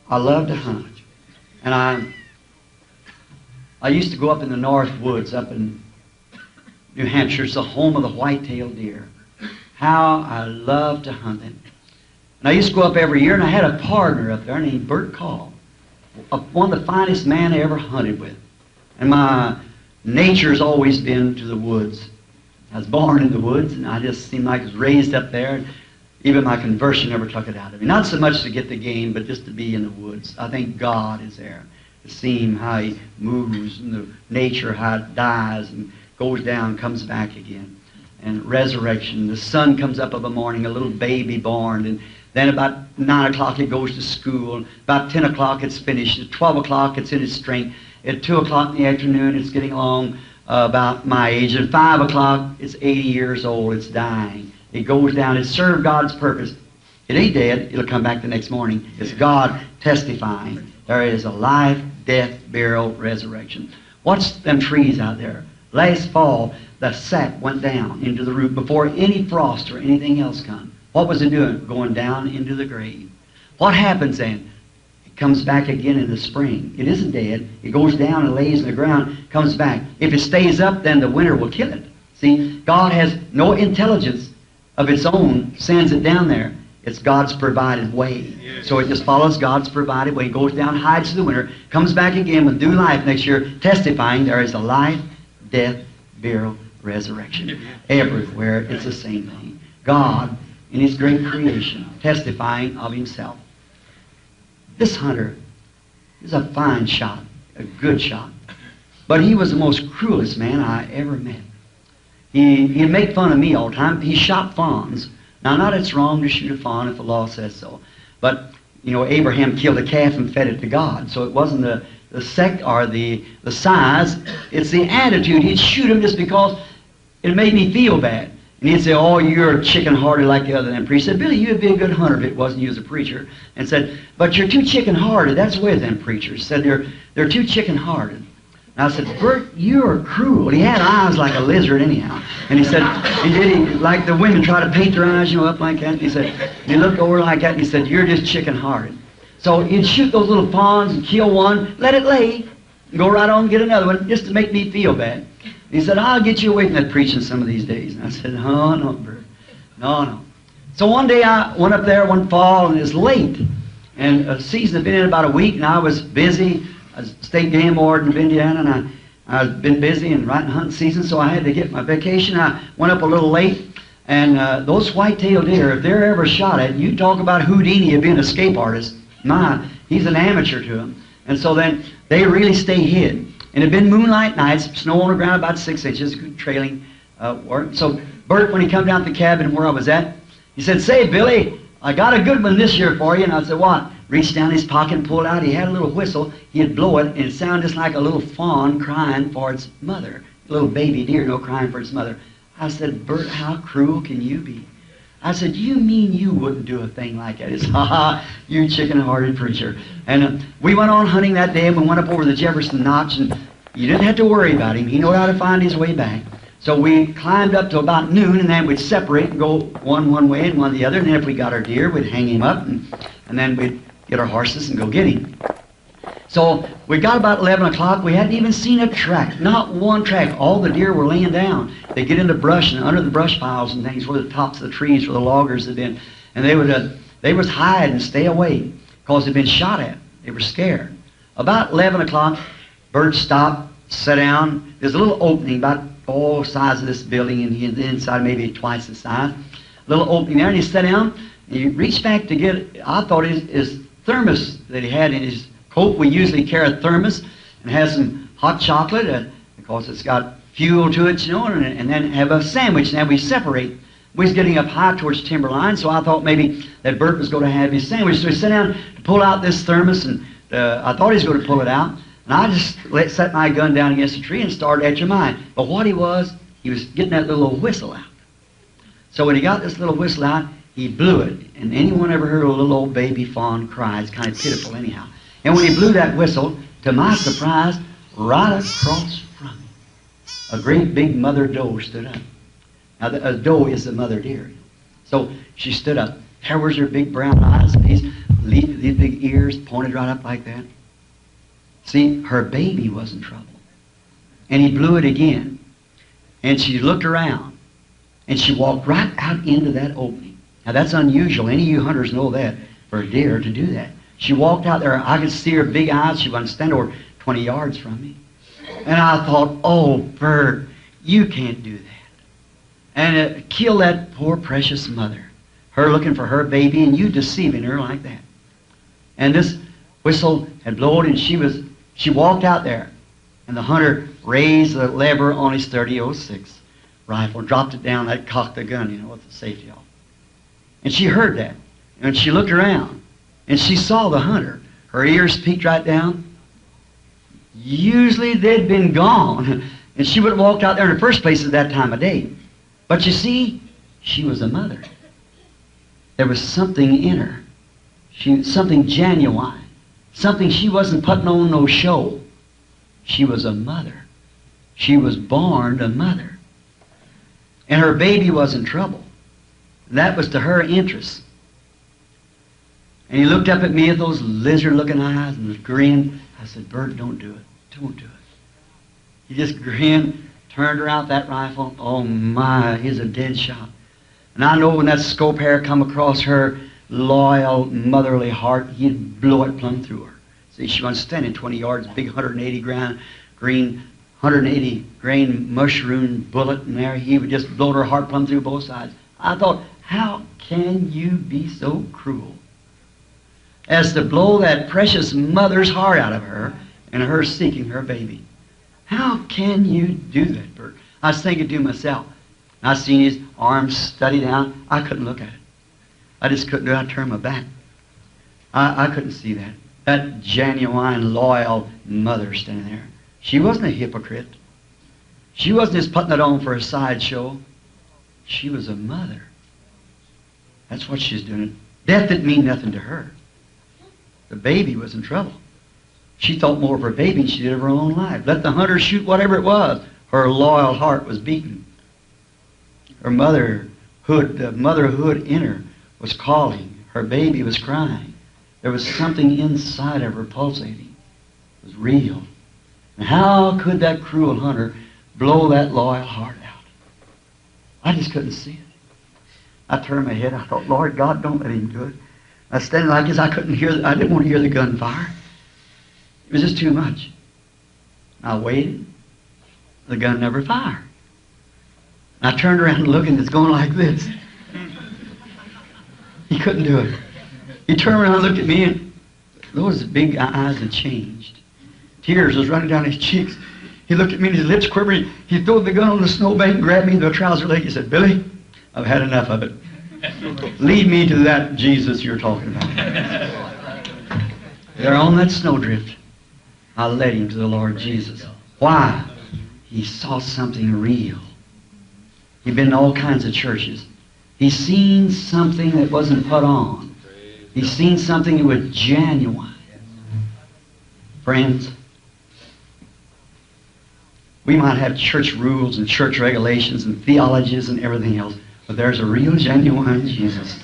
I love to hunt. And I used to go up in the north woods up in New Hampshire. It's the home of the white-tailed deer. How I love to hunt them. And I used to go up every year, and I had a partner up there named Bert Call, one of the finest men I ever hunted with. And my nature's always been to the woods. I was born in the woods, and I just seemed like I was raised up there. And even my conversion never took it out of me. Not so much to get the game, but just to be in the woods. I think God is there. To see Him, how He moves, and the nature, how it dies and goes down, comes back again. And resurrection. The sun comes up of a morning, a little baby born, and then about 9 o'clock it goes to school. About 10 o'clock it's finished. At 12 o'clock it's in its strength. At 2 o'clock in the afternoon it's getting along about my age. At 5 o'clock it's 80 years old. It's dying. It goes down. It served God's purpose. It ain't dead. It'll come back the next morning. It's God testifying. There is a life, death, burial, resurrection. Watch them trees out there. Last fall, the sap went down into the root before any frost or anything else come. What was it doing? Going down into the grave. What happens then? It comes back again in the spring. It isn't dead. It goes down and lays in the ground, comes back. If it stays up, then the winter will kill it. See, God has no intelligence of its own, sends it down there. It's God's provided way. So it just follows God's provided way. It goes down, hides through the winter, comes back again with new life next year, testifying there is a life, death, burial, resurrection. Everywhere it's the same thing. God, in His great creation, testifying of Himself. This hunter is a fine shot, a good shot. But he was the most cruelest man I ever met. He'd make fun of me all the time. He shot fawns. Now, not it's wrong to shoot a fawn if the law says so. But, you know, Abraham killed a calf and fed it to God. So it wasn't the sect or the size. It's the attitude. He'd shoot him just because it made me feel bad. And he'd say, oh, you're chicken-hearted like the other them preachers. I said, Billy, you'd be a good hunter if it wasn't you as a preacher. And said, but you're too chicken-hearted. That's the way them preachers said they're too chicken-hearted. And I said, Bert, you're cruel. He had eyes like a lizard anyhow. And he said, like the women try to paint their eyes, you know, up like that. And he said, and he looked over like that and he said, you're just chicken-hearted. So he'd shoot those little fawns and kill one, let it lay, and go right on and get another one just to make me feel bad. And he said, I'll get you away from that preaching some of these days. And I said, no, Bert. No. So one day I went up there one fall and it was late. And the season had been in about a week and I was busy. I was state game warden of Indiana, and I've been busy and right in hunting season, so I had to get my vacation. I went up a little late, and those white-tailed deer, if they're ever shot at, you talk about Houdini of being an escape artist. He's an amateur to them. And so then they really stay hid. And it had been moonlight nights, snow on the ground about 6 inches, good trailing work. So Bert, when he come down to the cabin where I was at, he said, say, Billy, I got a good one this year for you. And I said, what? Reached down his pocket and pulled out. He had a little whistle. He'd blow it, and it sounded just like a little fawn crying for its mother. A little baby deer, crying for its mother. I said, Bert, how cruel can you be? I said, you mean you wouldn't do a thing like that? He said, you chicken-hearted preacher. And we went on hunting that day, and we went up over the Jefferson Notch, and you didn't have to worry about him. He knew how to find his way back. So we climbed up to about noon, and then we'd separate and go one way and one the other. And then if we got our deer, we'd hang him up, and then we'd get our horses and go get him. So we got about 11 o'clock. We hadn't even seen a track, not one track. All the deer were laying down. They get in the brush and under the brush piles and things where the tops of the trees where the loggers had been. And they was hide and stay away because they'd been shot at. They were scared. About 11 o'clock, Bert stopped, sat down. There's a little opening about all size of this building, and the inside maybe twice the size. A little opening there, and he sat down. And he reached back to get, I thought his thermos that he had in his coat. We usually carry a thermos and have some hot chocolate because it's got fuel to it, and then have a sandwich. Now we separate. We was getting up high towards timberline, so I thought maybe that Bert was going to have his sandwich. So he sat down to pull out this thermos, and I thought he was going to pull it out. And I just set my gun down against the tree and started at your mind. But what he was getting that little whistle out. So when he got this little whistle out, he blew it. And anyone ever heard a little old baby fawn cry? It's kind of pitiful anyhow. And when he blew that whistle, to my surprise, right across from him, a great big mother doe stood up. Now, a doe is the mother deer. So she stood up. There was her big brown eyes, and these these big ears pointed right up like that. See, her baby was in trouble. And he blew it again. And she looked around. And she walked right out into that opening. Now that's unusual. Any of you hunters know that, for a deer to do that. She walked out there. I could see her big eyes. She wasn't standing over 20 yards from me. And I thought, oh, Bert, you can't do that. And it killed that poor precious mother. Her looking for her baby and you deceiving her like that. And this whistle had blown and she walked out there. And the hunter raised the lever on his .30-06 rifle, dropped it down, that cocked the gun, you know, with the safety off. And she heard that. And she looked around. And she saw the hunter. Her ears peeked right down. Usually they'd been gone. And she would have walked out there in the first place at that time of day. But you see, she was a mother. There was something in her. Something genuine. Something she wasn't putting on no show. She was a mother. She was born a mother. And her baby was in trouble. That was to her interest. And he looked up at me with those lizard-looking eyes and grinned. I said, Bert, don't do it. Don't do it. He just grinned, turned her out that rifle. Oh my, he's a dead shot. And I know when that scope hair come across her loyal, motherly heart, he'd blow it plumb through her. See, she was standing 20 yards, big 180 grain mushroom bullet in there. He would just blow her heart plumb through both sides. I thought, how can you be so cruel as to blow that precious mother's heart out of her and her seeking her baby? How can you do that, Bert? I was thinking to myself. I seen his arms study down. I couldn't look at it. I just couldn't do it. I turned my back. I couldn't see that. That genuine, loyal mother standing there. She wasn't a hypocrite. She wasn't just putting it on for a sideshow. She was a mother. That's what she's doing. Death didn't mean nothing to her. The baby was in trouble. She thought more of her baby than she did of her own life. Let the hunter shoot whatever it was. Her loyal heart was beaten. Her motherhood, the motherhood in her was calling. Her baby was crying. There was something inside of her pulsating. It was real. And how could that cruel hunter blow that loyal heart out? I just couldn't see it. I turned my head. I thought, Lord God, don't let him do it. I was standing like this. I didn't want to hear the gunfire. It was just too much. I waited. The gun never fired. I turned around and looked, and it's going like this. He couldn't do it. He turned around and looked at me, and those big eyes had changed. Tears was running down his cheeks. He looked at me, and his lips quivered. He threw the gun on the snowbank and grabbed me in the trouser leg. He said, Billy, I've had enough of it. Lead me to that Jesus you're talking about. There on that snowdrift, I led him to the Lord Jesus. Why? He saw something real. He'd been in all kinds of churches. He's seen something that wasn't put on. He's seen something that was genuine. Friends, we might have church rules and church regulations and theologies and everything else, but there's a real, genuine Jesus.